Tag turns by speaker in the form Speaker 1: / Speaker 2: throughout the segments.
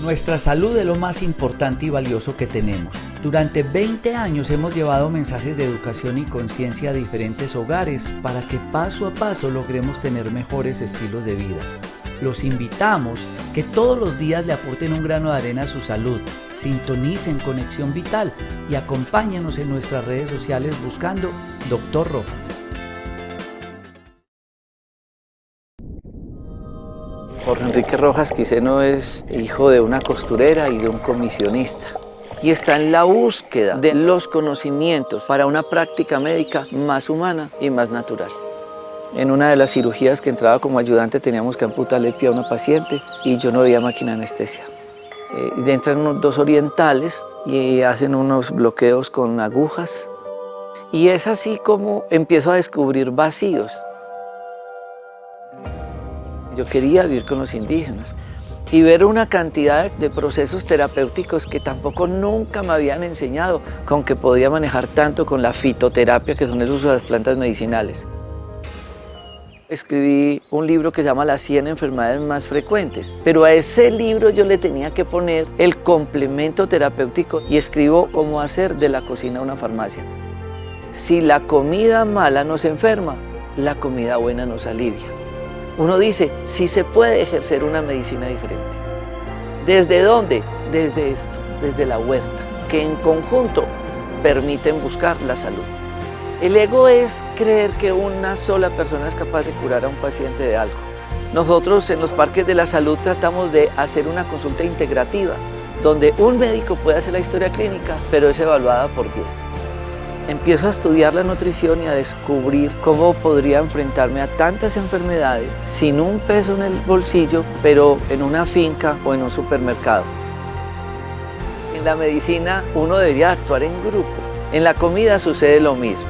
Speaker 1: Nuestra salud es lo más importante y valioso que tenemos. Durante 20 años hemos llevado mensajes de educación y conciencia a diferentes hogares para que paso a paso logremos tener mejores estilos de vida. Los invitamos que todos los días le aporten un grano de arena a su salud, sintonicen Conexión Vital y acompáñenos en nuestras redes sociales buscando Dr. Rojas.
Speaker 2: Jorge Enrique Rojas Quiseno es hijo de una costurera y de un comisionista y está en la búsqueda de los conocimientos para una práctica médica más humana y más natural. En una de las cirugías que entraba como ayudante teníamos que amputarle el pie a una paciente y yo no veía máquina de anestesia. Entran unos dos orientales y hacen unos bloqueos con agujas y es así como empiezo a descubrir vacíos. Yo quería vivir con los indígenas y ver una cantidad de procesos terapéuticos que tampoco nunca me habían enseñado, con que podía manejar tanto con la fitoterapia, que son el uso de las plantas medicinales. Escribí un libro que se llama Las 100 enfermedades más frecuentes, pero a ese libro yo le tenía que poner el complemento terapéutico y escribo cómo hacer de la cocina una farmacia. Si la comida mala nos enferma, la comida buena nos alivia. Uno dice, sí se puede ejercer una medicina diferente. ¿Desde dónde? Desde esto, desde la huerta, que en conjunto permiten buscar la salud. El ego es creer que una sola persona es capaz de curar a un paciente de algo. Nosotros en los parques de la salud tratamos de hacer una consulta integrativa, donde un médico puede hacer la historia clínica, pero es evaluada por 10. Empiezo a estudiar la nutrición y a descubrir cómo podría enfrentarme a tantas enfermedades sin un peso en el bolsillo, pero en una finca o en un supermercado. En la medicina uno debería actuar en grupo. En la comida sucede lo mismo.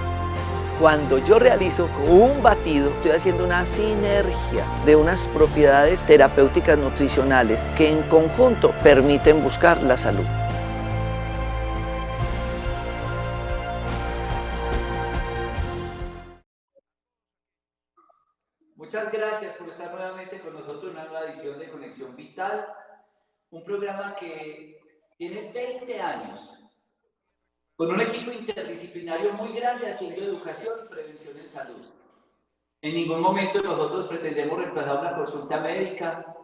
Speaker 2: Cuando yo realizo un batido, estoy haciendo una sinergia de unas propiedades terapéuticas nutricionales que en conjunto permiten buscar la salud.
Speaker 1: Muchas gracias por estar nuevamente con nosotros en una nueva edición de Conexión Vital, un programa que tiene 20 años, con un equipo interdisciplinario muy grande haciendo educación y prevención en salud. En ningún momento nosotros pretendemos reemplazar una consulta médica,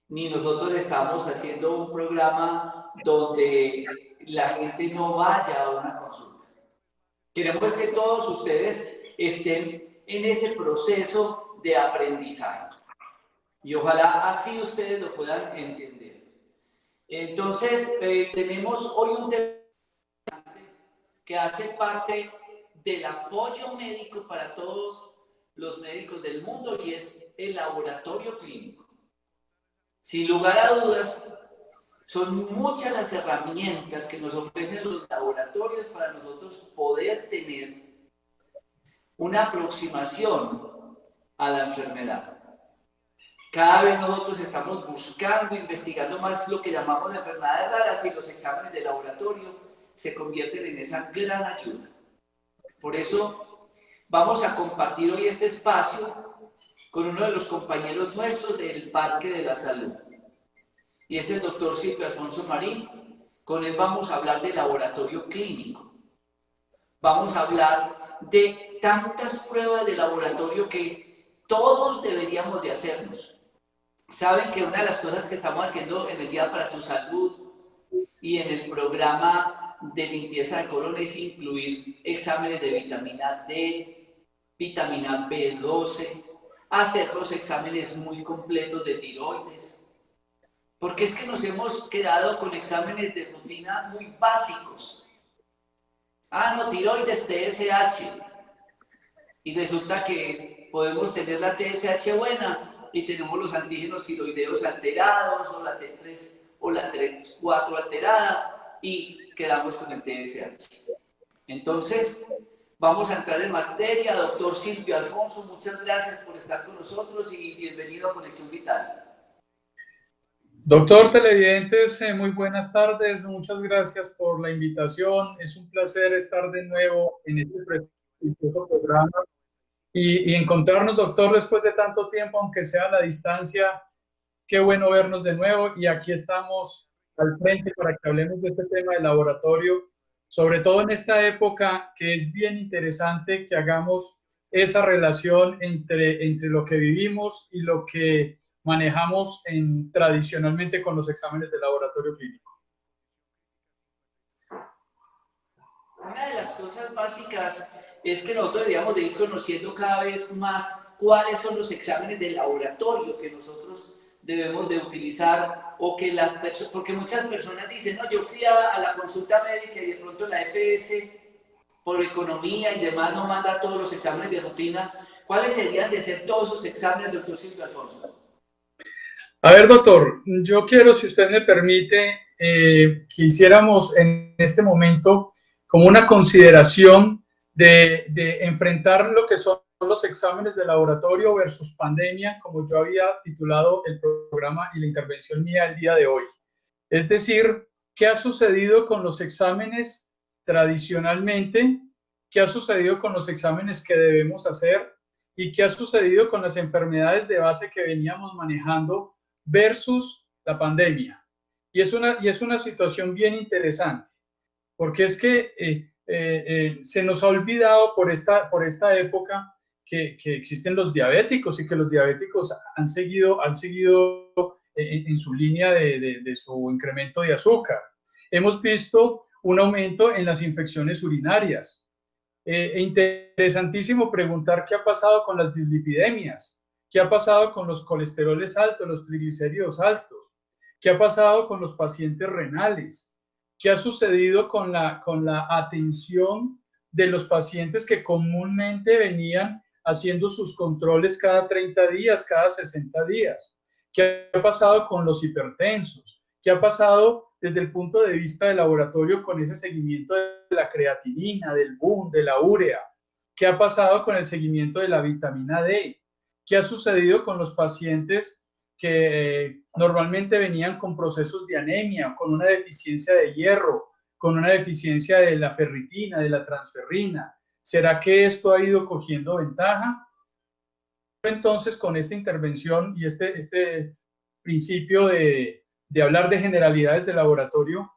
Speaker 1: ni nosotros estamos haciendo un programa donde la gente no vaya a una consulta. Queremos que todos ustedes estén en ese proceso de aprendizaje. Y ojalá así ustedes lo puedan entender. Entonces, tenemos hoy un tema que hace parte del apoyo médico para todos los médicos del mundo y es el laboratorio clínico. Sin lugar a dudas, son muchas las herramientas que nos ofrecen los laboratorios para nosotros poder tener una aproximación a la enfermedad. Cada vez nosotros estamos buscando, investigando más lo que llamamos enfermedades raras y los exámenes de laboratorio se convierten en esa gran ayuda. Por eso vamos a compartir hoy este espacio con uno de los compañeros nuestros del Parque de la Salud. Y es el doctor Silvio Alfonso Marín. Con él vamos a hablar de laboratorio clínico. Vamos a hablar de tantas pruebas de laboratorio que todos deberíamos de hacernos. Saben que una de las cosas que estamos haciendo en el Día para tu Salud y en el programa de limpieza de colon es incluir exámenes de vitamina D, vitamina B12, hacer los exámenes muy completos de tiroides. Porque es que nos hemos quedado con exámenes de rutina muy básicos. Ah, no, tiroides, TSH. Y resulta que podemos tener la TSH buena y tenemos los antígenos tiroideos alterados, o la T3 o la T4 alterada, y quedamos con el TSH. Entonces, vamos a entrar en materia. Doctor Silvio Alfonso, muchas gracias por estar con nosotros y bienvenido a Conexión Vital.
Speaker 3: Doctor televidentes, muy buenas tardes, muchas gracias por la invitación. Es un placer estar de nuevo en este prestigioso programa y encontrarnos, doctor, después de tanto tiempo, aunque sea a la distancia, Qué bueno vernos de nuevo y aquí estamos al frente para que hablemos de este tema del laboratorio, sobre todo en esta época que es bien interesante que hagamos esa relación entre lo que vivimos y lo que manejamos tradicionalmente con los exámenes de laboratorio clínico.
Speaker 1: Una de las cosas básicas es que nosotros deberíamos de ir conociendo cada vez más cuáles son los exámenes de laboratorio que nosotros debemos de utilizar, o que las personas, porque muchas personas dicen, no, yo fui a la consulta médica y de pronto la EPS por economía y demás no manda todos los exámenes de rutina. ¿Cuáles deberían de ser todos esos exámenes, doctor Silvio Alfonso?
Speaker 3: A ver, doctor, yo quiero, si usted me permite, que hiciéramos en este momento como una consideración de enfrentar lo que son los exámenes de laboratorio versus pandemia, como yo había titulado el programa y la intervención mía el día de hoy. Es decir, ¿qué ha sucedido con los exámenes tradicionalmente? ¿Qué ha sucedido con los exámenes que debemos hacer? ¿Y qué ha sucedido con las enfermedades de base que veníamos manejando versus la pandemia? Y es una situación bien interesante, porque es que se nos ha olvidado por esta época que existen los diabéticos y que los diabéticos han seguido en su línea de su incremento de azúcar. Hemos visto un aumento en las infecciones urinarias. Interesantísimo preguntar qué ha pasado con las dislipidemias, qué ha pasado con los colesteroles altos, los triglicéridos altos, qué ha pasado con los pacientes renales, qué ha sucedido con la atención de los pacientes que comúnmente venían haciendo sus controles cada 30 días, cada 60 días. ¿Qué ha pasado con los hipertensos? ¿Qué ha pasado desde el punto de vista del laboratorio con ese seguimiento de la creatinina, del BUN, de la urea? ¿Qué ha pasado con el seguimiento de la vitamina D? ¿Qué ha sucedido con los pacientes que normalmente venían con procesos de anemia, con una deficiencia de hierro, con una deficiencia de la ferritina, de la transferrina? ¿Será que esto ha ido cogiendo ventaja? Entonces, con esta intervención y este principio de hablar de generalidades de laboratorio,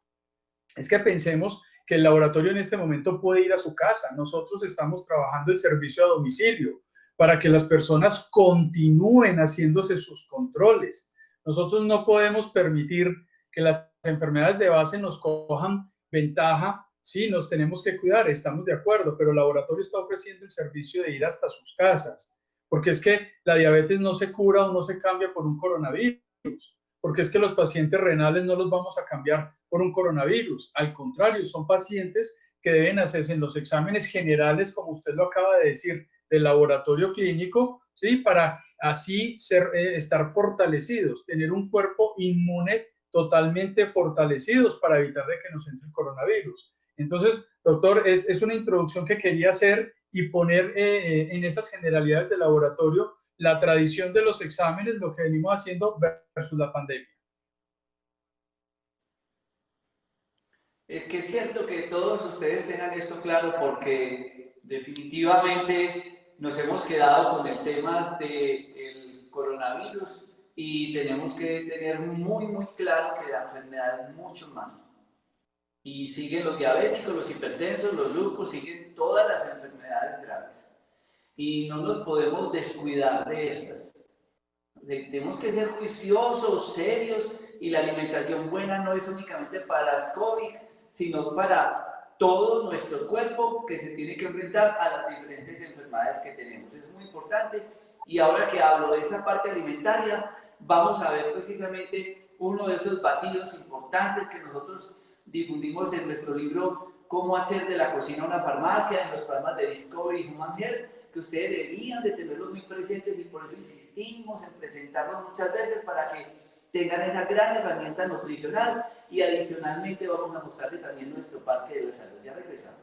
Speaker 3: es que pensemos que el laboratorio en este momento puede ir a su casa. Nosotros estamos trabajando el servicio a domicilio para que las personas continúen haciéndose sus controles. Nosotros no podemos permitir que las enfermedades de base nos cojan ventaja. Sí, nos tenemos que cuidar, estamos de acuerdo, pero el laboratorio está ofreciendo el servicio de ir hasta sus casas, porque es que la diabetes no se cura o no se cambia por un coronavirus, porque es que los pacientes renales no los vamos a cambiar por un coronavirus. Al contrario, son pacientes que deben hacerse en los exámenes generales, como usted lo acaba de decir, del laboratorio clínico, ¿sí? Para así estar fortalecidos, tener un cuerpo inmune totalmente fortalecidos para evitar de que nos entre el coronavirus. Entonces, doctor, es una introducción que quería hacer y poner en esas generalidades del laboratorio la tradición de los exámenes, lo que venimos haciendo versus la pandemia.
Speaker 1: Es que es cierto que todos ustedes tengan esto claro, porque definitivamente nos hemos quedado con el tema del coronavirus y tenemos que tener muy, muy claro que la enfermedad es mucho más. Y siguen los diabéticos, los hipertensos, los lupus, siguen todas las enfermedades graves. Y no nos podemos descuidar de estas. Tenemos que ser juiciosos, serios, y la alimentación buena no es únicamente para el COVID, sino para todo nuestro cuerpo que se tiene que enfrentar a las diferentes enfermedades que tenemos. Es muy importante. Y ahora que hablo de esa parte alimentaria, vamos a ver precisamente uno de esos batidos importantes que nosotros difundimos en nuestro libro Cómo hacer de la cocina una farmacia, en los programas de Discovery y Human Health, que ustedes deberían de tenerlos muy presentes, y por eso insistimos en presentarlos muchas veces para que tengan esa gran herramienta nutricional. Y adicionalmente vamos a mostrarles también nuestro parque de la salud. Ya regresamos.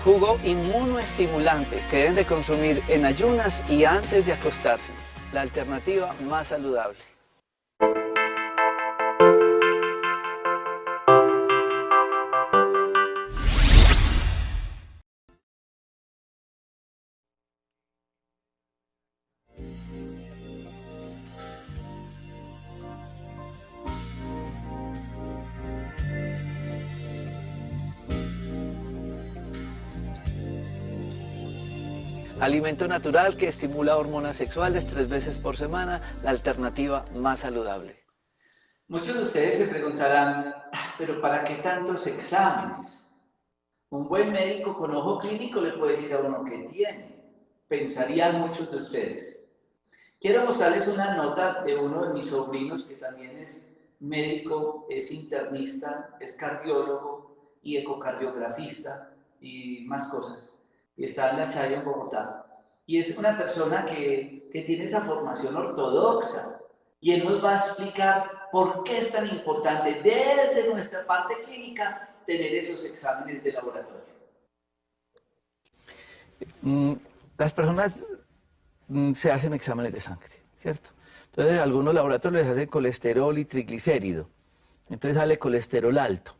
Speaker 2: Jugo inmunoestimulante que deben de consumir en ayunas y antes de acostarse. La alternativa más saludable. Alimento natural que estimula hormonas sexuales 3 veces por semana, la alternativa más saludable.
Speaker 1: Muchos de ustedes se preguntarán, pero ¿para qué tantos exámenes? Un buen médico con ojo clínico le puede decir a uno qué tiene. Pensarían muchos de ustedes. Quiero mostrarles una nota de uno de mis sobrinos que también es médico, es internista, es cardiólogo y ecocardiografista y más cosas. Y está en La Chaya, en Bogotá. Y es una persona que tiene esa formación ortodoxa. Y él nos va a explicar por qué es tan importante desde nuestra parte clínica tener esos exámenes de laboratorio.
Speaker 2: Las personas se hacen exámenes de sangre, ¿cierto? Entonces, algunos laboratorios les hacen colesterol y triglicérido. Entonces sale colesterol alto.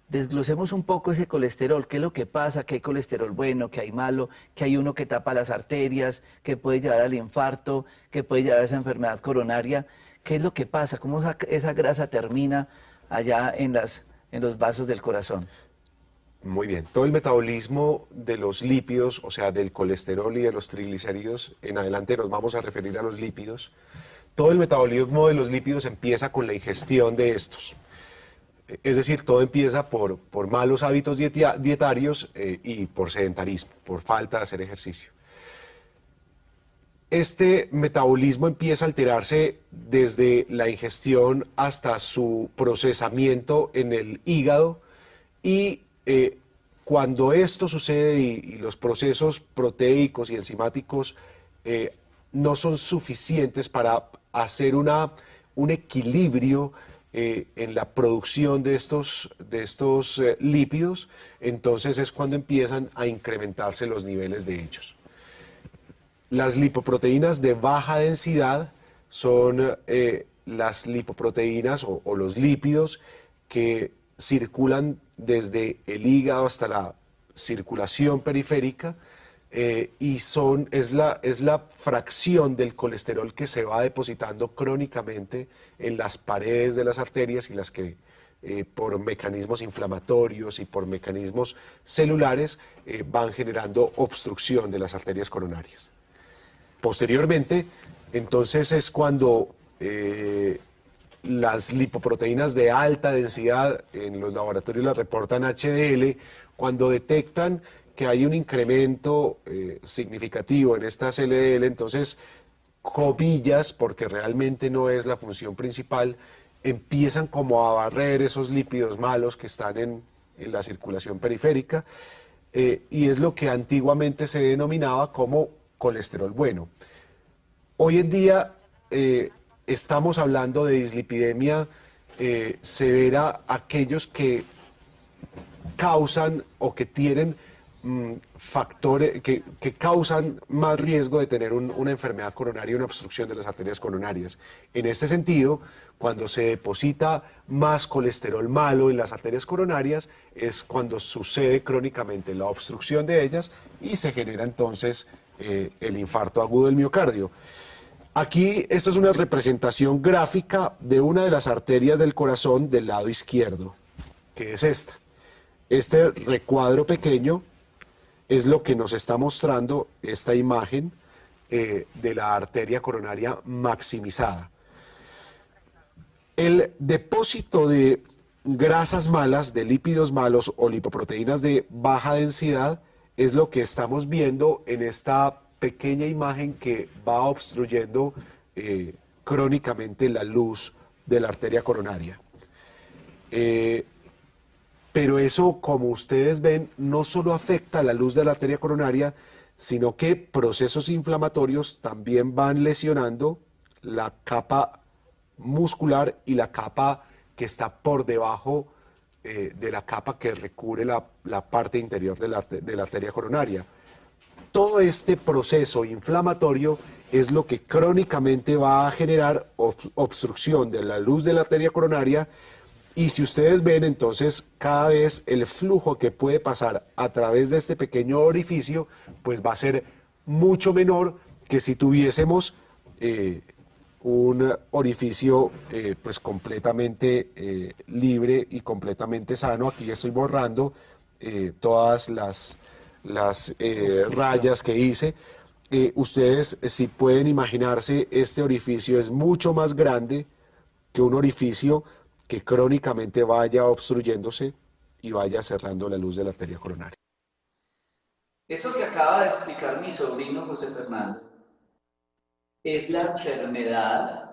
Speaker 2: Desglosemos un poco ese colesterol, qué es lo que pasa, que hay colesterol bueno, que hay malo, que hay uno que tapa las arterias, que puede llevar al infarto, que puede llevar a esa enfermedad coronaria. ¿Qué es lo que pasa? ¿Cómo esa grasa termina allá en los vasos del corazón?
Speaker 4: Muy bien. Todo el metabolismo de los lípidos, o sea, del colesterol y de los triglicéridos, en adelante nos vamos a referir a los lípidos. Todo el metabolismo de los lípidos empieza con la ingestión de estos. Es decir, todo empieza por malos hábitos dietarios y por sedentarismo, por falta de hacer ejercicio. Este metabolismo empieza a alterarse desde la ingestión hasta su procesamiento en el hígado y cuando esto sucede y los procesos proteicos y enzimáticos no son suficientes para hacer un equilibrio en la producción de estos lípidos, entonces es cuando empiezan a incrementarse los niveles de ellos. Las lipoproteínas de baja densidad son las lipoproteínas o los lípidos que circulan desde el hígado hasta la circulación periférica y es la fracción del colesterol que se va depositando crónicamente en las paredes de las arterias y las que por mecanismos inflamatorios y por mecanismos celulares van generando obstrucción de las arterias coronarias. Posteriormente, entonces es cuando las lipoproteínas de alta densidad en los laboratorios las reportan HDL, cuando detectan que hay un incremento significativo en estas LDL, entonces, comillas, porque realmente no es la función principal, empiezan como a barrer esos lípidos malos que están en la circulación periférica y es lo que antiguamente se denominaba como colesterol bueno. Hoy en día estamos hablando de dislipidemia severa, aquellos que causan o que tienen factores que causan más riesgo de tener una enfermedad coronaria, una obstrucción de las arterias coronarias. En este sentido, cuando se deposita más colesterol malo en las arterias coronarias, es cuando sucede crónicamente la obstrucción de ellas y se genera entonces el infarto agudo del miocardio. Aquí, esto es una representación gráfica de una de las arterias del corazón del lado izquierdo, que es esta. Este recuadro pequeño es lo que nos está mostrando esta imagen de la arteria coronaria maximizada. El depósito de grasas malas, de lípidos malos o lipoproteínas de baja densidad es lo que estamos viendo en esta pequeña imagen que va obstruyendo crónicamente la luz de la arteria coronaria. Pero eso, como ustedes ven, no solo afecta la luz de la arteria coronaria, sino que procesos inflamatorios también van lesionando la capa muscular y la capa que está por debajo de la capa que recubre la parte interior de la arteria coronaria. Todo este proceso inflamatorio es lo que crónicamente va a generar obstrucción de la luz de la arteria coronaria. Y si ustedes ven, entonces cada vez el flujo que puede pasar a través de este pequeño orificio, pues va a ser mucho menor que si tuviésemos un orificio pues completamente libre y completamente sano. Aquí estoy borrando todas las rayas que hice. ustedes, si pueden imaginarse, este orificio es mucho más grande que un orificio que crónicamente vaya obstruyéndose y vaya cerrando la luz de la arteria coronaria.
Speaker 1: Eso que acaba de explicar mi sobrino José Fernando es la enfermedad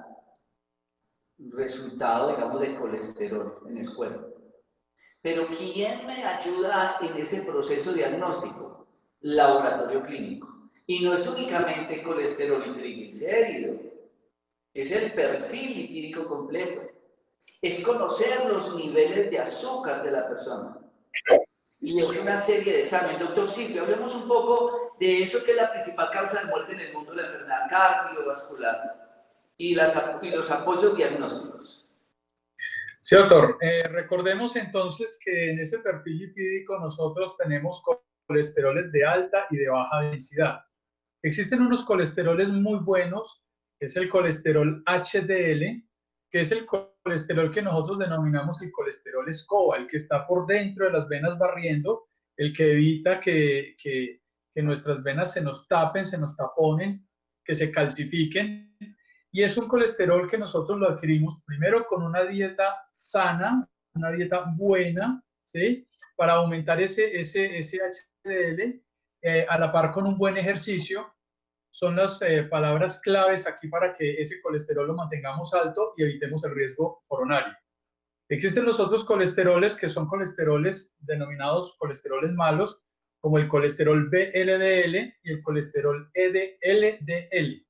Speaker 1: resultado, digamos, de colesterol en el cuerpo. Pero ¿quién me ayuda en ese proceso diagnóstico? Laboratorio clínico. Y no es únicamente colesterol y triglicérido, es el perfil lipídico completo. Es conocer los niveles de azúcar de la persona. Y es una serie de exámenes. Doctor Silvio, hablemos un poco de eso que es la principal causa de muerte en el mundo, la enfermedad cardiovascular y los apoyos diagnósticos.
Speaker 3: Sí, doctor. Recordemos entonces que en ese perfil lipídico nosotros tenemos colesteroles de alta y de baja densidad. Existen unos colesteroles muy buenos, que es el colesterol HDL, que es el colesterol que nosotros denominamos el colesterol escoba, el que está por dentro de las venas barriendo, el que evita que nuestras venas se nos tapen, se nos taponen, que se calcifiquen. Y es un colesterol que nosotros lo adquirimos primero con una dieta sana, una dieta buena, ¿sí? Para aumentar ese HDL, a la par con un buen ejercicio. Son las palabras claves aquí para que ese colesterol lo mantengamos alto y evitemos el riesgo coronario. Existen los otros colesteroles que son colesteroles denominados colesteroles malos, como el colesterol VLDL y el colesterol LDL.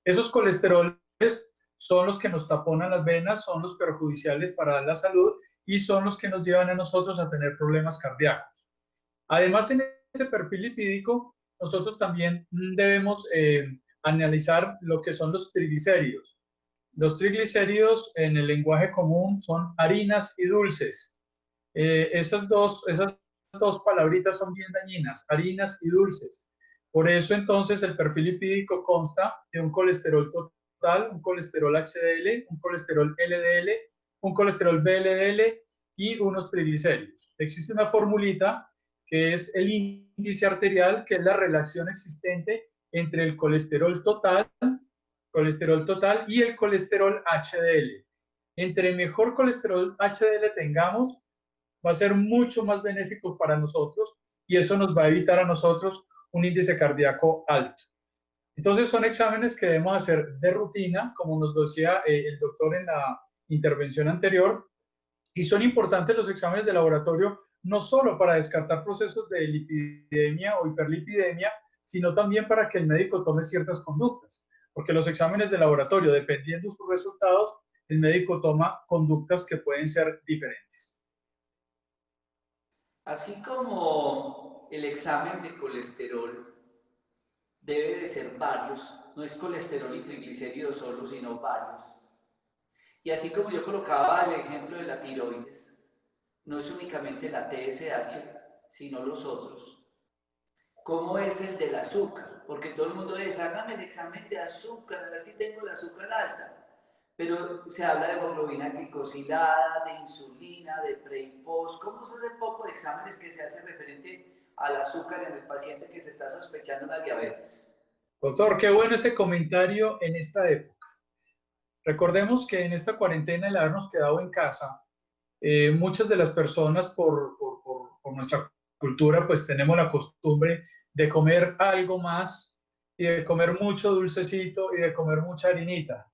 Speaker 3: Esos colesteroles son los que nos taponan las venas, son los perjudiciales para la salud y son los que nos llevan a nosotros a tener problemas cardíacos. Además, en ese perfil lipídico, nosotros también debemos analizar lo que son los triglicéridos. Los triglicéridos en el lenguaje común son harinas y dulces. Esas dos palabritas son bien dañinas, harinas y dulces. Por eso entonces el perfil lipídico consta de un colesterol total, un colesterol HDL, un colesterol LDL, un colesterol VLDL y unos triglicéridos. Existe una formulita que es el índice arterial, que es la relación existente entre el colesterol total y el colesterol HDL. Entre mejor colesterol HDL tengamos, va a ser mucho más benéfico para nosotros y eso nos va a evitar a nosotros un índice cardíaco alto. Entonces son exámenes que debemos hacer de rutina, como nos decía el doctor en la intervención anterior, y son importantes los exámenes de laboratorio no solo para descartar procesos de lipidemia o hiperlipidemia, sino también para que el médico tome ciertas conductas, porque los exámenes de laboratorio, dependiendo de sus resultados, el médico toma conductas que pueden ser diferentes.
Speaker 1: Así como el examen de colesterol debe de ser varios, no es colesterol y triglicéridos solo, sino varios. Y así como yo colocaba el ejemplo de la tiroides, no es únicamente la TSH, sino los otros. ¿Cómo es el del azúcar? Porque todo el mundo dice, hágame el examen de azúcar, a ver si tengo el azúcar alta. Pero se habla de hemoglobina glicosilada, de insulina, de pre y post. ¿Cómo se hace poco de exámenes que se hace referente al azúcar en el paciente que se está sospechando una diabetes?
Speaker 3: Doctor, qué bueno ese comentario en esta época. Recordemos que en esta cuarentena, el habernos quedado en casa, muchas de las personas por nuestra cultura, pues tenemos la costumbre de comer algo más y de comer mucho dulcecito y de comer mucha harinita.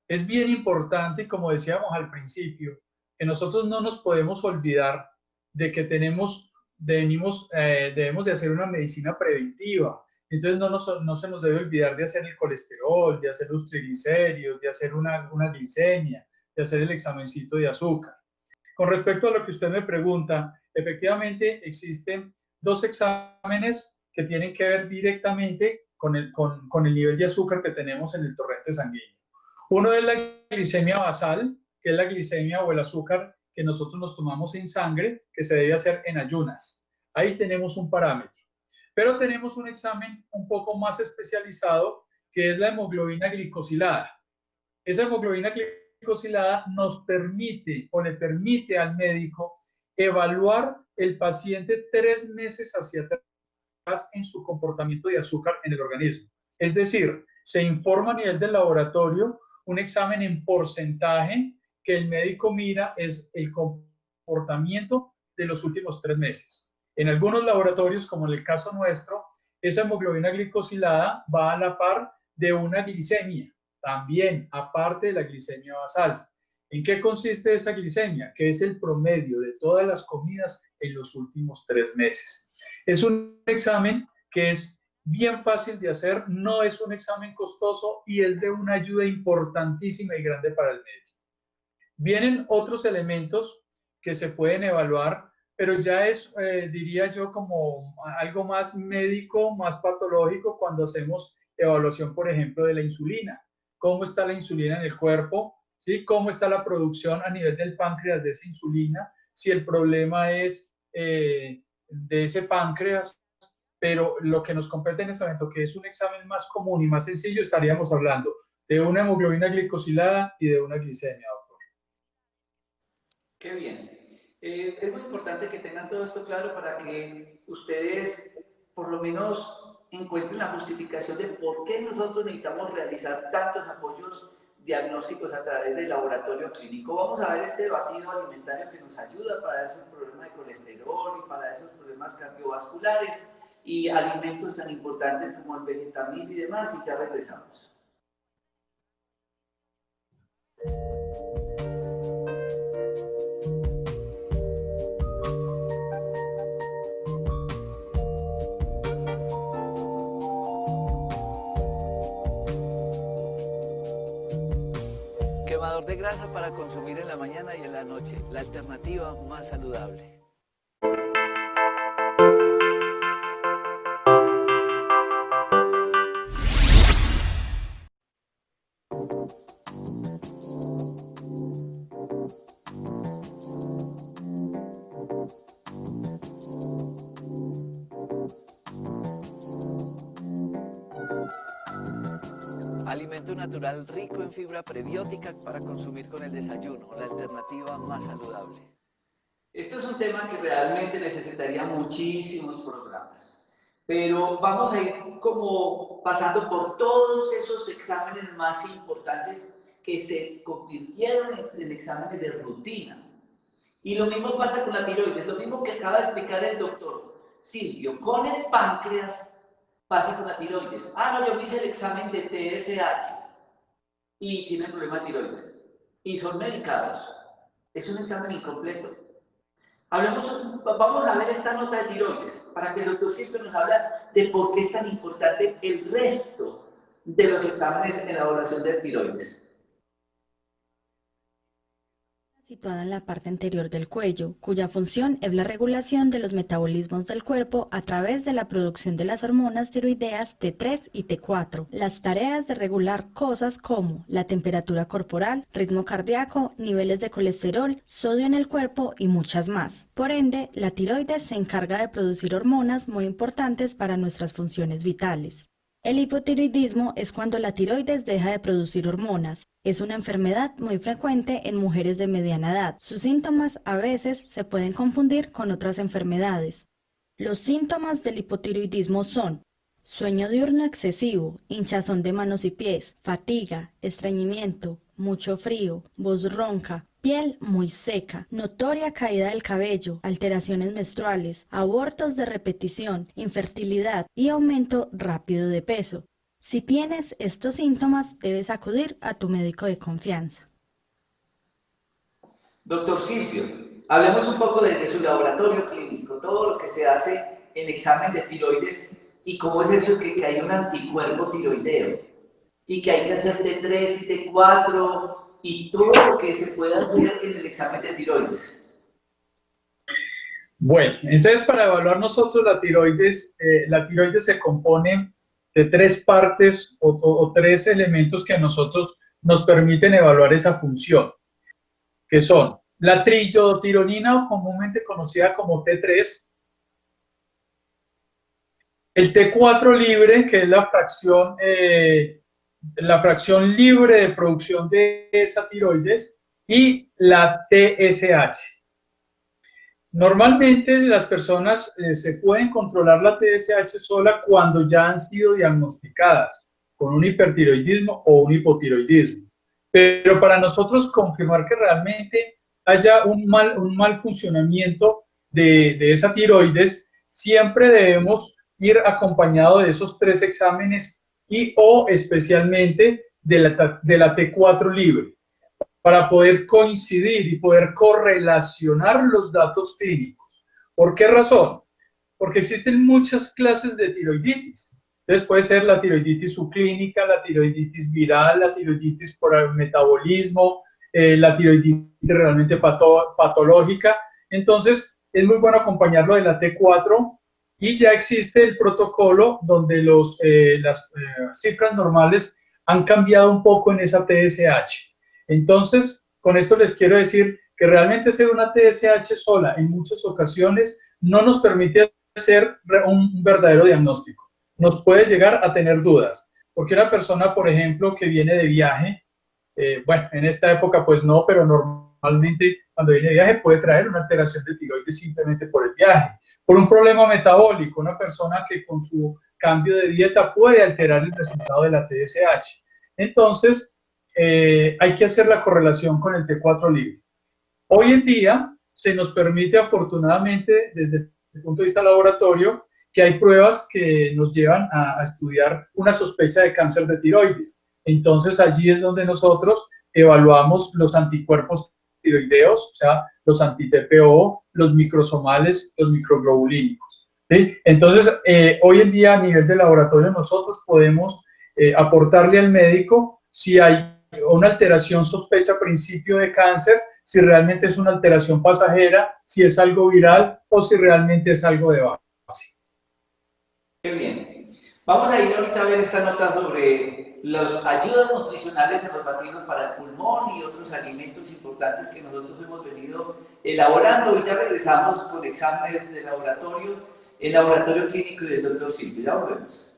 Speaker 3: Es bien importante, y como decíamos al principio, que nosotros no nos podemos olvidar de que debemos de hacer una medicina preventiva. Entonces no se nos debe olvidar de hacer el colesterol, de hacer los triglicéridos, de hacer una glicemia, de hacer el examencito de azúcar. Con respecto a lo que usted me pregunta, efectivamente existen dos exámenes que tienen que ver directamente con el nivel de azúcar que tenemos en el torrente sanguíneo. Uno es la glicemia basal, que es la glicemia o el azúcar que nosotros nos tomamos en sangre, que se debe hacer en ayunas. Ahí tenemos un parámetro. Pero tenemos un examen un poco más especializado, que es la hemoglobina glicosilada. Esa hemoglobina glicosilada nos permite o le permite al médico evaluar el paciente 3 meses hacia atrás en su comportamiento de azúcar en el organismo. Es decir, se informa a nivel del laboratorio, un examen en porcentaje que el médico mira es el comportamiento de los últimos 3 meses. En algunos laboratorios, como en el caso nuestro, esa hemoglobina glicosilada va a la par de una glicemia, también aparte de la glicemia basal. ¿En qué consiste esa glicemia? Que es el promedio de todas las comidas en los últimos 3 meses. Es un examen que es bien fácil de hacer, no es un examen costoso y es de una ayuda importantísima y grande para el médico. Vienen otros elementos que se pueden evaluar, pero ya es, diría yo, como algo más médico, más patológico cuando hacemos evaluación, por ejemplo, de la insulina. ¿Cómo está la insulina en el cuerpo? ¿Sí? ¿Cómo está la producción a nivel del páncreas de esa insulina? Si el problema es de ese páncreas, pero lo que nos compete en este momento, que es un examen más común y más sencillo, estaríamos hablando de una hemoglobina glicosilada y de una glicemia, doctor.
Speaker 1: Qué bien. Es muy importante que tengan todo esto claro para que ustedes por lo menos encuentren la justificación de por qué nosotros necesitamos realizar tantos apoyos diagnósticos a través del laboratorio clínico. Vamos a ver este batido alimentario que nos ayuda para esos problemas de colesterol y para esos problemas cardiovasculares y alimentos tan importantes como el vegetamil y demás, y ya regresamos.
Speaker 2: Quemador de grasa para consumir en la mañana y en la noche, la alternativa más saludable. Alimento natural rico en fibra prebiótica para consumir con el desayuno, la alternativa más saludable.
Speaker 1: Esto es un tema que realmente necesitaría muchísimos programas, pero vamos a ir como pasando por todos esos exámenes más importantes que se convirtieron en exámenes de rutina. Y lo mismo pasa con la tiroides, lo mismo que acaba de explicar el doctor Silvio, con el páncreas pasa con la tiroides. Ah, no, yo me hice el examen de TSH y tiene problema de tiroides y son medicados. Es un examen incompleto. Vamos a ver esta nota de tiroides para que el doctor siempre nos habla de por qué es tan importante el resto de los exámenes en la evaluación de tiroides.
Speaker 5: Situada en la parte anterior del cuello, cuya función es la regulación de los metabolismos del cuerpo a través de la producción de las hormonas tiroideas T3 y T4. Las tareas de regular cosas como la temperatura corporal, ritmo cardíaco, niveles de colesterol, sodio en el cuerpo y muchas más. Por ende, la tiroides se encarga de producir hormonas muy importantes para nuestras funciones vitales. El hipotiroidismo es cuando la tiroides deja de producir hormonas. Es una enfermedad muy frecuente en mujeres de mediana edad. Sus síntomas a veces se pueden confundir con otras enfermedades. Los síntomas del hipotiroidismo son sueño diurno excesivo, hinchazón de manos y pies, fatiga, estreñimiento, mucho frío, voz ronca, piel muy seca, notoria caída del cabello, alteraciones menstruales, abortos de repetición, infertilidad y aumento rápido de peso. Si tienes estos síntomas, debes acudir a tu médico de confianza.
Speaker 1: Doctor Silvio, hablemos un poco de su laboratorio clínico, todo lo que se hace en examen de tiroides y cómo es eso que hay un anticuerpo tiroideo y que hay que hacer T3 y T4 y todo lo que se pueda hacer en el examen de tiroides.
Speaker 3: Bueno, entonces para evaluar nosotros la tiroides se compone de 3 partes o 3 elementos que a nosotros nos permiten evaluar esa función, que son la triiodotironina, o comúnmente conocida como T3, el T4 libre, que es la fracción libre de producción de esa tiroides, y la TSH. Normalmente las personas se pueden controlar la TSH sola cuando ya han sido diagnosticadas. con un hipertiroidismo o un hipotiroidismo. Pero para nosotros confirmar que realmente haya un mal funcionamiento de esa tiroides, siempre debemos ir acompañado de esos 3 exámenes y o especialmente de la T4 libre, para poder coincidir y poder correlacionar los datos clínicos. ¿Por qué razón? Porque existen muchas clases de tiroiditis. Entonces puede ser la tiroiditis subclínica, la tiroiditis viral, la tiroiditis por el metabolismo, la tiroiditis realmente patológica. Entonces es muy bueno acompañarlo de la T4 y ya existe el protocolo donde las cifras normales han cambiado un poco en esa TSH. Entonces, con esto les quiero decir que realmente hacer una TSH sola en muchas ocasiones no nos permite hacer un verdadero diagnóstico. Nos puede llegar a tener dudas, porque una persona, por ejemplo, que viene de viaje, bueno, en esta época pues no, pero normalmente cuando viene de viaje puede traer una alteración de tiroides simplemente por el viaje, por un problema metabólico, una persona que con su cambio de dieta puede alterar el resultado de la TSH. Entonces, hay que hacer la correlación con el T4 libre. Hoy en día se nos permite afortunadamente desde el punto de vista laboratorio que hay pruebas que nos llevan a estudiar una sospecha de cáncer de tiroides. Entonces allí es donde nosotros evaluamos los anticuerpos tiroideos, o sea, los anti-TPO, los microsomales, los microglobulínicos. ¿Sí? Entonces, hoy en día a nivel de laboratorio nosotros podemos aportarle al médico si hay una alteración sospecha a principio de cáncer, si realmente es una alteración pasajera, si es algo viral o si realmente es algo de base.
Speaker 1: Qué bien. Vamos a ir ahorita a ver esta nota sobre las ayudas nutricionales en los batidos para el pulmón y otros alimentos importantes que nosotros hemos venido elaborando y ya regresamos con exámenes de laboratorio, el laboratorio clínico y del doctor Silvio. Ya volvemos.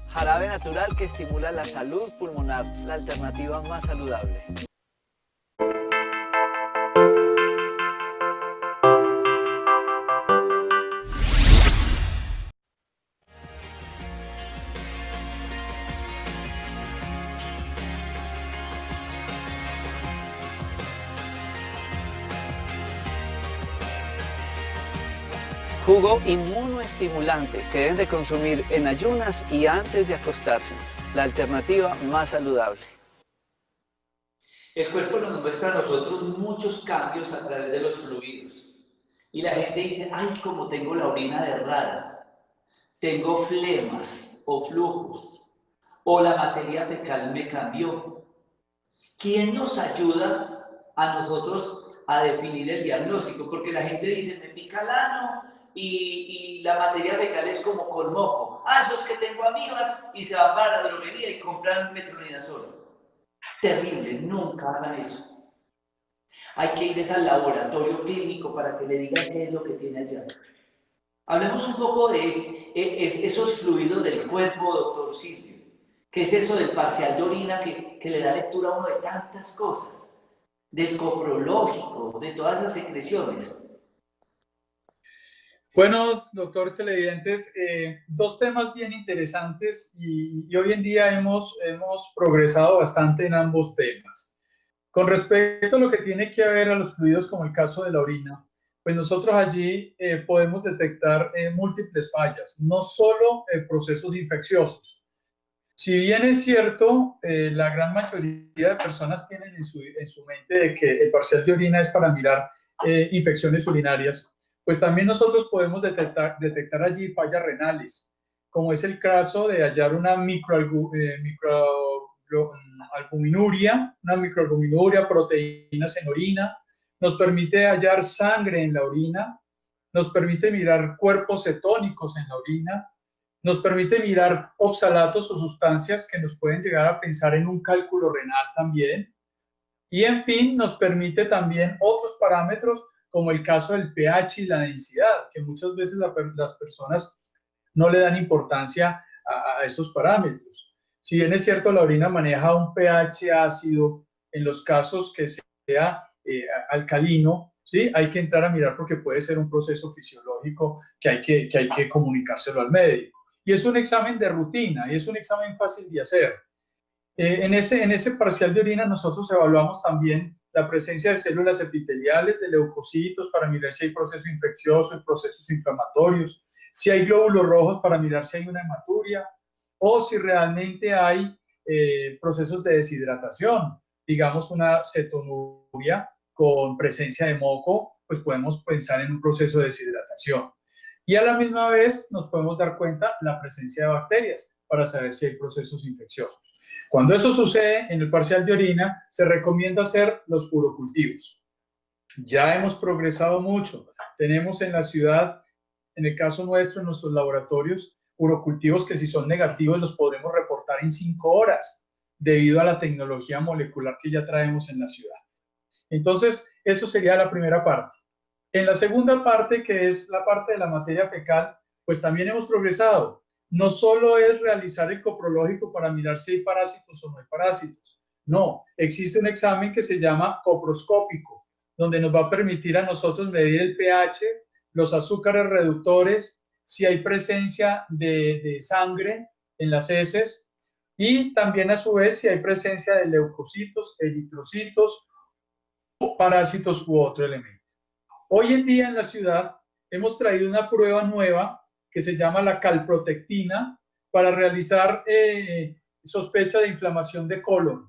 Speaker 2: Jarabe natural que estimula la salud pulmonar, la alternativa más saludable. Jugo inmunoestimulante que deben de consumir en ayunas y antes de acostarse. La alternativa más saludable.
Speaker 1: El cuerpo nos muestra a nosotros muchos cambios a través de los fluidos. Y la gente dice, ay, como tengo la orina de rara, tengo flemas o flujos, o la materia fecal me cambió. ¿Quién nos ayuda a nosotros a definir el diagnóstico? Porque la gente dice, me pica el ano y la materia fecal es como con moco. Ah, eso es que tengo amibas y se van para la droguería y compran metronidazol. Terrible, nunca hagan eso. Hay que ir al laboratorio clínico para que le digan qué es lo que tiene allá. Hablemos un poco de esos fluidos del cuerpo, doctor Silvio. ¿Qué es eso del parcial de orina que le da lectura a uno de tantas cosas? Del coprológico, de todas esas secreciones.
Speaker 3: Bueno, doctor televidentes, 2 temas bien interesantes y hoy en día hemos progresado bastante en ambos temas. Con respecto a lo que tiene que ver a los fluidos, como el caso de la orina, pues nosotros allí podemos detectar múltiples fallas, no solo procesos infecciosos. Si bien es cierto, la gran mayoría de personas tienen en su mente de que el parcial de orina es para mirar infecciones urinarias, pues también nosotros podemos detectar allí fallas renales, como es el caso de hallar una microalbuminuria, proteínas en orina, nos permite hallar sangre en la orina, nos permite mirar cuerpos cetónicos en la orina, nos permite mirar oxalatos o sustancias que nos pueden llegar a pensar en un cálculo renal también. Y en fin, nos permite también otros parámetros como el caso del pH y la densidad, que muchas veces las personas no le dan importancia a esos parámetros. Si bien es cierto, la orina maneja un pH ácido, en los casos que sea alcalino, ¿sí? Hay que entrar a mirar porque puede ser un proceso fisiológico que hay que comunicárselo al médico. Y es un examen de rutina y es un examen fácil de hacer. En ese parcial de orina nosotros evaluamos también la presencia de células epiteliales, de leucocitos para mirar si hay procesos infecciosos, procesos inflamatorios, si hay glóbulos rojos para mirar si hay una hematuria o si realmente hay procesos de deshidratación, digamos una cetonuria con presencia de moco, pues podemos pensar en un proceso de deshidratación. Y a la misma vez nos podemos dar cuenta la presencia de bacterias para saber si hay procesos infecciosos. Cuando eso sucede en el parcial de orina, se recomienda hacer los urocultivos. Ya hemos progresado mucho. Tenemos en la ciudad, en el caso nuestro, en nuestros laboratorios, urocultivos que si son negativos los podremos reportar en 5 horas debido a la tecnología molecular que ya traemos en la ciudad. Entonces, eso sería la primera parte. En la segunda parte, que es la parte de la materia fecal, pues también hemos progresado. No solo es realizar el coprológico para mirar si hay parásitos o no hay parásitos. No, existe un examen que se llama coproscópico, donde nos va a permitir a nosotros medir el pH, los azúcares reductores, si hay presencia de sangre en las heces y también a su vez si hay presencia de leucocitos, eritrocitos, parásitos u otro elemento. Hoy en día en la ciudad hemos traído una prueba nueva que se llama la calprotectina para realizar sospecha de inflamación de colon.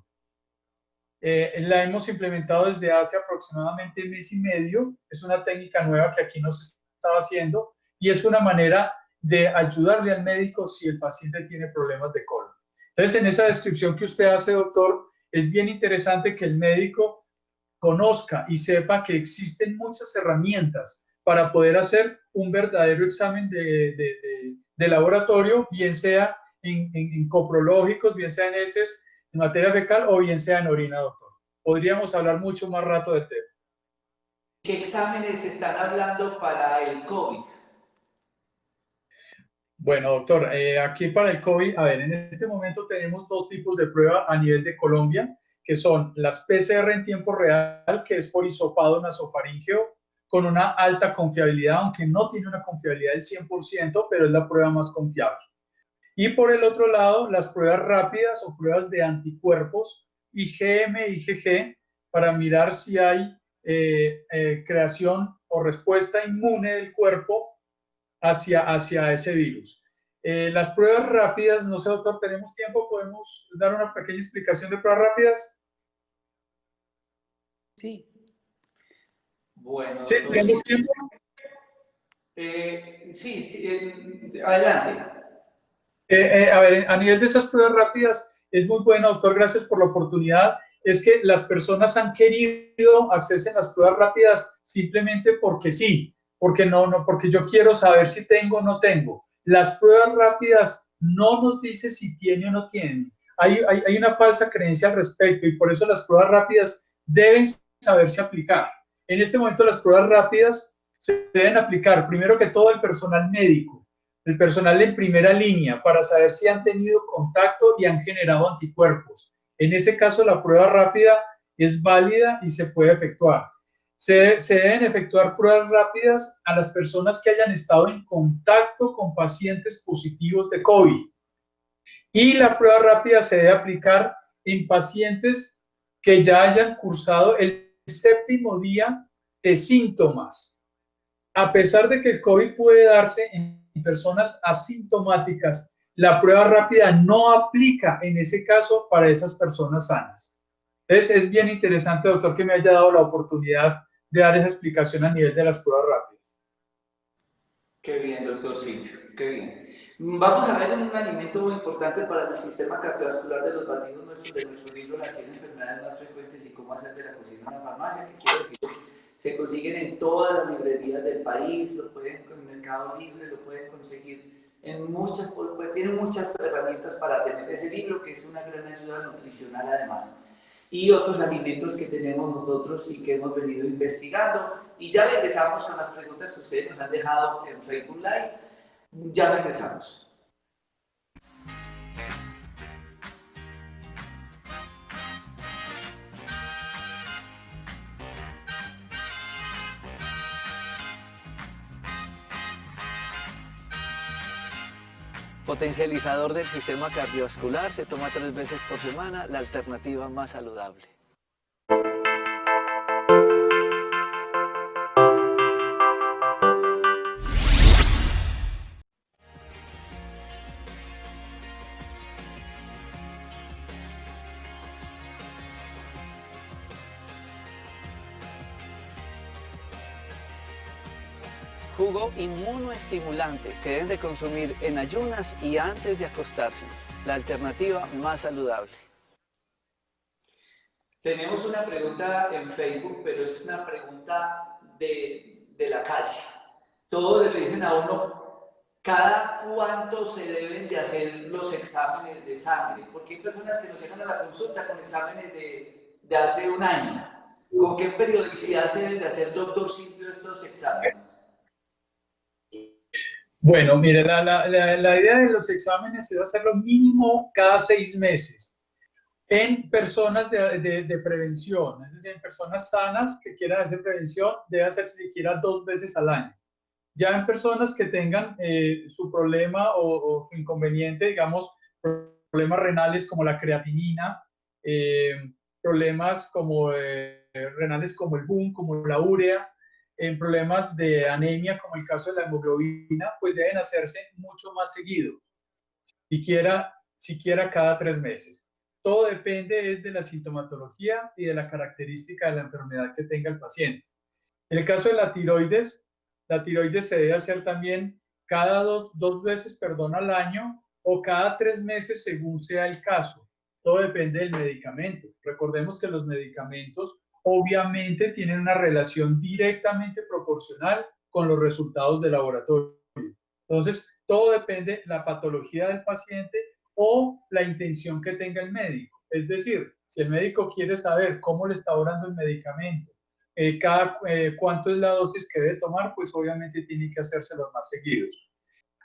Speaker 3: La hemos implementado desde hace aproximadamente 1 mes y medio. Es una técnica nueva que aquí no se estaba haciendo y es una manera de ayudarle al médico si el paciente tiene problemas de colon. Entonces, en esa descripción que usted hace, doctor, es bien interesante que el médico conozca y sepa que existen muchas herramientas para poder hacer un verdadero examen de laboratorio, bien sea en coprológicos, bien sea en heces, en materia fecal o bien sea en orina, doctor. Podríamos hablar mucho más rato del tema.
Speaker 1: ¿Qué exámenes están hablando para el COVID?
Speaker 3: Bueno, doctor, aquí para el COVID, a ver, en este momento tenemos 2 tipos de prueba a nivel de Colombia, que son las PCR en tiempo real, que es por hisopado nasofaríngeo, con una alta confiabilidad, aunque no tiene una confiabilidad del 100%, pero es la prueba más confiable. Y por el otro lado, las pruebas rápidas o pruebas de anticuerpos, IgM, IgG, para mirar si hay creación o respuesta inmune del cuerpo hacia ese virus. Las pruebas rápidas, no sé, doctor, ¿tenemos tiempo? ¿Podemos dar una pequeña explicación de pruebas rápidas?
Speaker 2: Sí.
Speaker 1: Bueno,
Speaker 3: ¿Sí?
Speaker 1: doctor,
Speaker 3: ¿Tenemos tiempo?
Speaker 1: Adelante.
Speaker 3: A ver, a nivel de esas pruebas rápidas, es muy bueno, doctor, gracias por la oportunidad. Es que las personas han querido acceder a las pruebas rápidas simplemente porque sí, porque porque yo quiero saber si tengo o no tengo. Las pruebas rápidas no nos dicen si tiene o no tiene. Hay una falsa creencia al respecto y por eso las pruebas rápidas deben saberse aplicar. En este momento las pruebas rápidas se deben aplicar primero que todo el personal médico, el personal en primera línea, para saber si han tenido contacto y han generado anticuerpos. En ese caso, la prueba rápida es válida y se puede efectuar. Se deben efectuar pruebas rápidas a las personas que hayan estado en contacto con pacientes positivos de COVID. Y la prueba rápida se debe aplicar en pacientes que ya hayan cursado el 7º día de síntomas. A pesar de que el COVID puede darse en personas asintomáticas, la prueba rápida no aplica en ese caso para esas personas sanas. Entonces, es bien interesante, doctor, que me haya dado la oportunidad de dar esa explicación a nivel de las pruebas rápidas.
Speaker 1: Qué bien, doctor Silvio, qué bien. Vamos a ver un alimento muy importante para el sistema cardiovascular de los batidos nuestros de nuestro libro Las 100 enfermedades más frecuentes y cómo hacer de la cocina una farmacia, que quiero decir, se consiguen en todas las librerías del país, lo pueden en el Mercado Libre, lo pueden conseguir en muchas, tienen muchas herramientas para tener ese libro, que es una gran ayuda nutricional además. Y otros alimentos que tenemos nosotros y que hemos venido investigando. Y ya regresamos con las preguntas que ustedes nos han dejado en Facebook Live. Ya regresamos.
Speaker 2: Potencializador del sistema cardiovascular, se toma 3 veces por semana, la alternativa más saludable. Jugo inmunoestimulante que deben de consumir en ayunas y antes de acostarse. La alternativa más saludable.
Speaker 1: Tenemos una pregunta en Facebook, pero es una pregunta de la calle. Todos le dicen a uno, ¿cada cuánto se deben de hacer los exámenes de sangre? Porque hay personas que nos llegan a la consulta con exámenes de hace un año. ¿Con qué periodicidad se deben de hacer, doctor Silvio, estos exámenes?
Speaker 3: Bueno, mire, la idea de los exámenes es hacerlo mínimo cada 6 meses en personas de prevención, es decir, en personas sanas que quieran hacer prevención, debe hacerse siquiera 2 veces al año. Ya en personas que tengan su problema o su inconveniente, digamos, problemas renales como la creatinina, problemas como renales como el BUN, como la urea, en problemas de anemia, como el caso de la hemoglobina, pues deben hacerse mucho más seguido, siquiera cada 3 meses. Todo depende es de la sintomatología y de la característica de la enfermedad que tenga el paciente. En el caso de la tiroides se debe hacer también cada dos veces al año o cada 3 meses según sea el caso. Todo depende del medicamento. Recordemos que los medicamentos obviamente tienen una relación directamente proporcional con los resultados de laboratorio. Entonces, todo depende de la patología del paciente o la intención que tenga el médico. Es decir, si el médico quiere saber cómo le está obrando el medicamento, cuánto es la dosis que debe tomar, pues obviamente tiene que hacerse los más seguidos.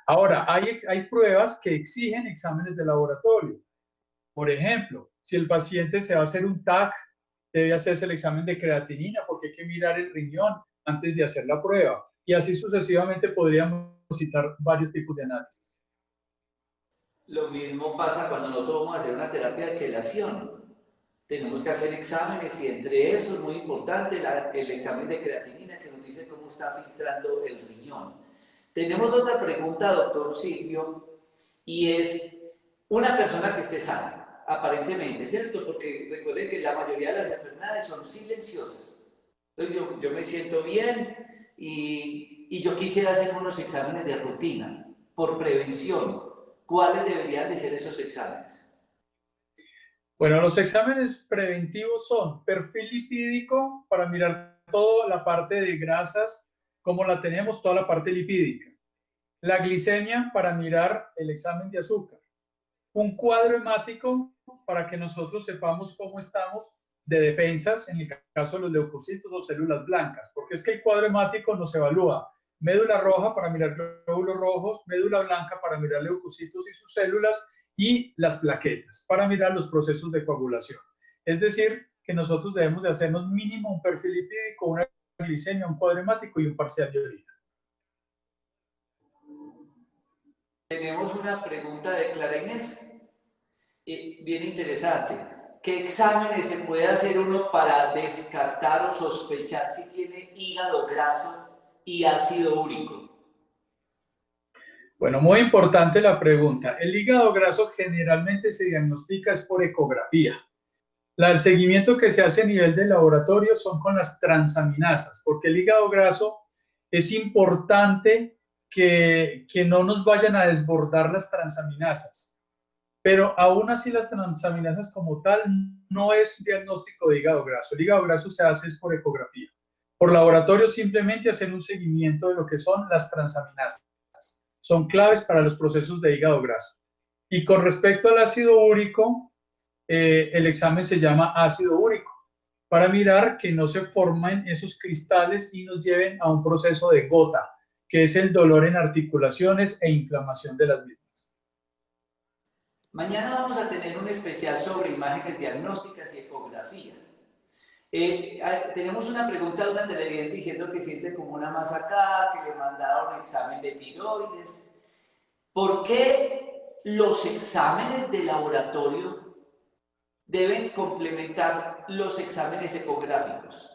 Speaker 3: Ahora, hay pruebas que exigen exámenes de laboratorio. Por ejemplo, si el paciente se va a hacer un TAC, debe hacerse el examen de creatinina porque hay que mirar el riñón antes de hacer la prueba. Y así sucesivamente podríamos citar varios tipos de análisis.
Speaker 1: Lo mismo pasa cuando nosotros vamos a hacer una terapia de quelación. Tenemos que hacer exámenes y entre eso es muy importante el examen de creatinina que nos dice cómo está filtrando el riñón. Tenemos otra pregunta, doctor Silvio, y es una persona que esté sana, aparentemente, ¿cierto? Porque recuerden que la mayoría de las enfermedades son silenciosas. Entonces yo me siento bien y yo quisiera hacer unos exámenes de rutina por prevención. ¿Cuáles deberían de ser esos exámenes?
Speaker 3: Bueno, los exámenes preventivos son perfil lipídico para mirar toda la parte de grasas, como la tenemos, toda la parte lipídica. La glicemia para mirar el examen de azúcar. Un cuadro hemático para que nosotros sepamos cómo estamos de defensas, en el caso de los leucocitos o células blancas, porque es que el cuadro hemático nos evalúa médula roja para mirar glóbulos rojos, médula blanca para mirar leucocitos y sus células, y las plaquetas para mirar los procesos de coagulación. Es decir, que nosotros debemos de hacernos mínimo un perfil lipídico, una glicemia, un cuadro hemático y un parcial de orina.
Speaker 1: Tenemos una pregunta de Clara Inés, bien interesante. ¿Qué exámenes se puede hacer uno para descartar o sospechar si tiene hígado graso y ácido úrico?
Speaker 3: Bueno, muy importante la pregunta. El hígado graso generalmente se diagnostica es por ecografía. El seguimiento que se hace a nivel de laboratorio son con las transaminasas, porque el hígado graso es importante que no nos vayan a desbordar las transaminasas. Pero aún así las transaminasas como tal no es un diagnóstico de hígado graso. El hígado graso se hace es por ecografía. Por laboratorio simplemente hacer un seguimiento de lo que son las transaminasas. Son claves para los procesos de hígado graso. Y con respecto al ácido úrico, el examen se llama ácido úrico, para mirar que no se formen esos cristales y nos lleven a un proceso de gota, que es el dolor en articulaciones e inflamación de las mismas.
Speaker 1: Mañana vamos a tener un especial sobre imágenes diagnósticas y ecografía. Tenemos una pregunta de una televidente diciendo que siente como una masa acá, que le mandaron un examen de tiroides. ¿Por qué los exámenes de laboratorio deben complementar los exámenes ecográficos.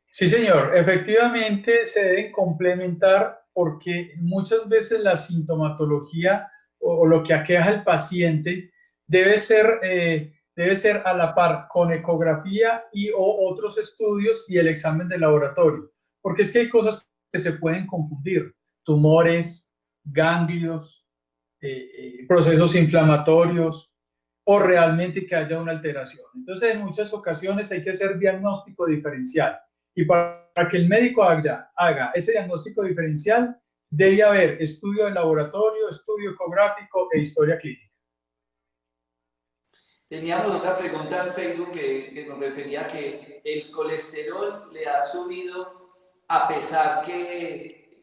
Speaker 3: Sí, señor, efectivamente se deben complementar porque muchas veces la sintomatología o lo que aqueja al paciente debe ser a la par con ecografía o otros estudios y el examen de laboratorio, porque es que hay cosas que se pueden confundir, tumores, ganglios, procesos inflamatorios o realmente que haya una alteración. Entonces, en muchas ocasiones hay que hacer diagnóstico diferencial y para que el médico haga ese diagnóstico diferencial, debe haber estudio de laboratorio, estudio ecográfico e historia clínica.
Speaker 1: Teníamos otra pregunta en Facebook que nos refería a que el colesterol le ha subido a pesar que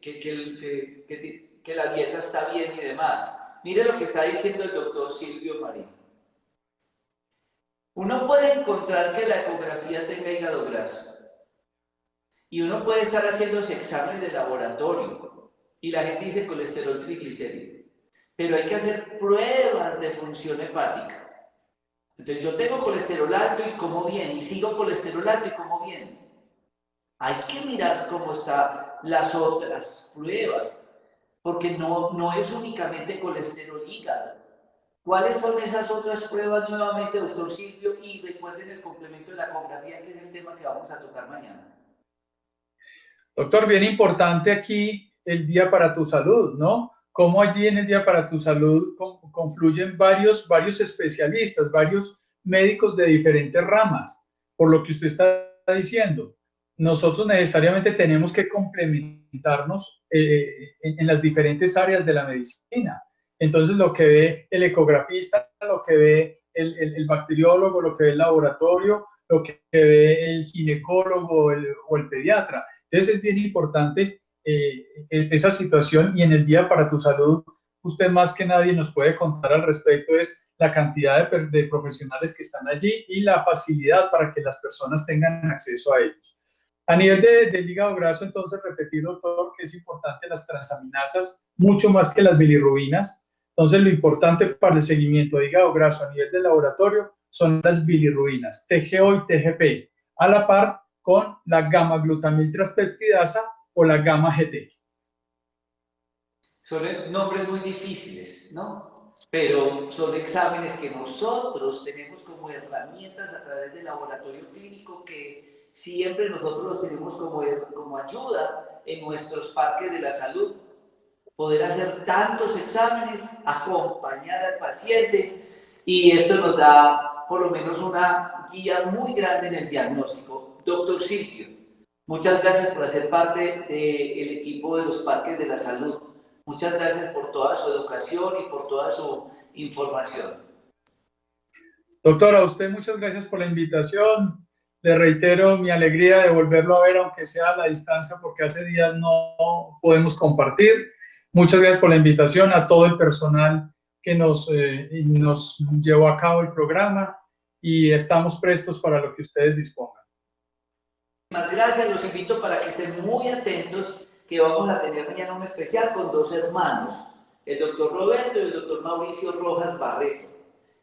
Speaker 1: la dieta está bien y demás. Mire lo que está diciendo el doctor Silvio Marín. Uno puede encontrar que la ecografía tenga hígado graso y uno puede estar haciendo ese examen de laboratorio y la gente dice colesterol triglicérido, pero hay que hacer pruebas de función hepática. Entonces yo tengo colesterol alto y como bien, y sigo colesterol alto y como bien. Hay que mirar cómo están las otras pruebas, porque no es únicamente colesterol hígado. ¿Cuáles son esas otras pruebas nuevamente, doctor Silvio? Y recuerden el complemento de la ecografía, que es el tema que vamos a tocar mañana.
Speaker 3: Doctor, bien importante aquí el Día para tu Salud, ¿no? Cómo allí en el Día para tu Salud confluyen varios especialistas, varios médicos de diferentes ramas, por lo que usted está diciendo. Nosotros necesariamente tenemos que complementarnos en las diferentes áreas de la medicina. Entonces, lo que ve el ecografista, lo que ve el bacteriólogo, lo que ve el laboratorio, lo que ve el ginecólogo o el pediatra. Entonces, es bien importante esa situación y en el Día para tu Salud, usted más que nadie nos puede contar al respecto es la cantidad de profesionales que están allí y la facilidad para que las personas tengan acceso a ellos. A nivel del hígado graso, entonces, repetir, doctor, que es importante las transaminasas, mucho más que las bilirrubinas. Entonces, lo importante para el seguimiento de hígado graso a nivel de laboratorio son las bilirrubinas, TGO y TGP, a la par con la gamma-glutamiltranseptidasa o la gamma-GT.
Speaker 1: Son nombres muy difíciles, ¿no? Pero son exámenes que nosotros tenemos como herramientas a través del laboratorio clínico que siempre nosotros los tenemos como ayuda en nuestros parques de la salud. Poder hacer tantos exámenes, acompañar al paciente y esto nos da por lo menos una guía muy grande en el diagnóstico. Doctor Silvio, muchas gracias por hacer parte del equipo de los parques de la salud. Muchas gracias por toda su educación y por toda su información.
Speaker 3: Doctor, a usted muchas gracias por la invitación. Le reitero mi alegría de volverlo a ver, aunque sea a la distancia, porque hace días no podemos compartir. Muchas gracias por la invitación a todo el personal que nos llevó a cabo el programa y estamos prestos para lo que ustedes dispongan.
Speaker 1: Muchas gracias, los invito para que estén muy atentos que vamos a tener mañana un especial con dos hermanos, el doctor Roberto y el doctor Mauricio Rojas Barreto.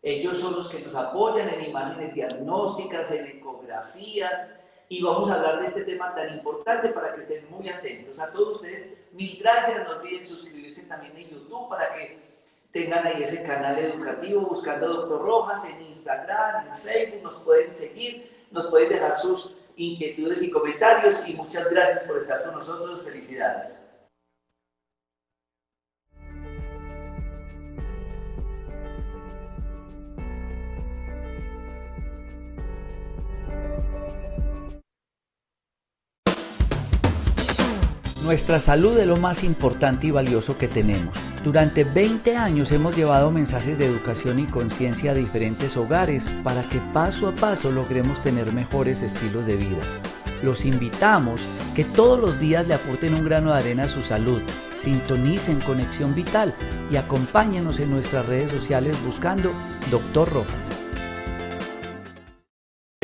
Speaker 1: Ellos son los que nos apoyan en imágenes diagnósticas, en ecografías, y vamos a hablar de este tema tan importante para que estén muy atentos. A todos ustedes, mil gracias. No olviden suscribirse también en YouTube para que tengan ahí ese canal educativo buscando Dr. Rojas en Instagram, en Facebook. Nos pueden seguir, nos pueden dejar sus inquietudes y comentarios y muchas gracias por estar con nosotros. Felicidades.
Speaker 2: Nuestra salud es lo más importante y valioso que tenemos. Durante 20 años hemos llevado mensajes de educación y conciencia a diferentes hogares para que paso a paso logremos tener mejores estilos de vida. Los invitamos que todos los días le aporten un grano de arena a su salud, sintonicen Conexión Vital y acompáñenos en nuestras redes sociales buscando Dr. Rojas.